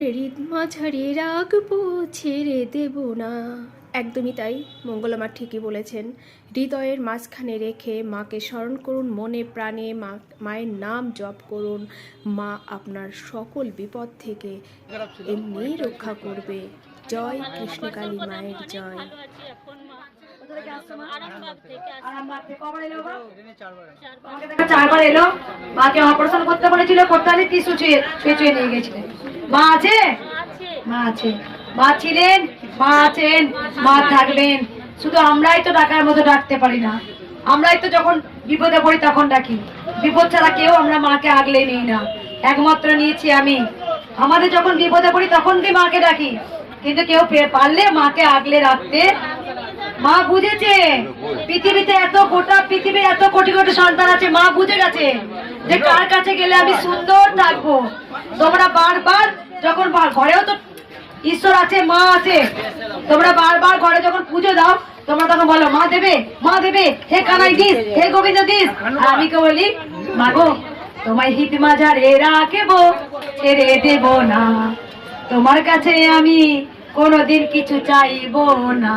হৃদ মাঝারে রাখবো, ছেড়ে দেব না। একদমই তাই, মঙ্গলমা ঠিকই বলেছেন। হৃদয়ের মাঝখানে রেখে মাকে স্মরণ করুন, মনে প্রাণে মায়ের নাম জপ করুন। মা আপনার সকল বিপদ থেকে এমনি রক্ষা করবে। জয় কৃষ্ণকালী মায়ের জয়। চারবার এলো, মাকে অপারেশন করতে বলেছিল, করতে হলে টিস্যু ছুঁয়ে নিয়ে গেছিলেন। মা আছে, মা আছে, মা ছিলেন, মা আছেন, মা থাকবেন। শুধু আমরাই তো ডাকার মতো ডাকতে পারি না। আমরাই তো যখন বিপদে পড়ি তখন ডাকি। বিপদ ছাড়া কেউ আমরা মাকে আগলে নিই না, একমাত্র নিয়েছি আমি। আমাদের যখন বিপদে পড়ি তখন কি মাকে ডাকি, কিন্তু কেউ পারলে মাকে আগলে রাখতে। মা বুঝেছে পৃথিবীতে এত গোটা পৃথিবীর এত কোটি কোটি সন্তান আছে। মা বুঝে গেছে যে কার কাছে গেলে আমি সুন্দর থাকবো। তোমরা বারবার যখন ঘরেও তো ঈশ্বর আছে, মা আছে, তোমরা বারবার ঘরে যখন পুজো দাও তোমরা তখন বলো মা দেবে, মা দেবে, হে কানাই দিস, হে গোবিন্দ দিস। আমি কে বলি মা গো, তোমায় হিত মাঝারে রাখবো, ছেড়ে দেব না। তোমার কাছে আমি কোনোদিন কিছু চাইবো না।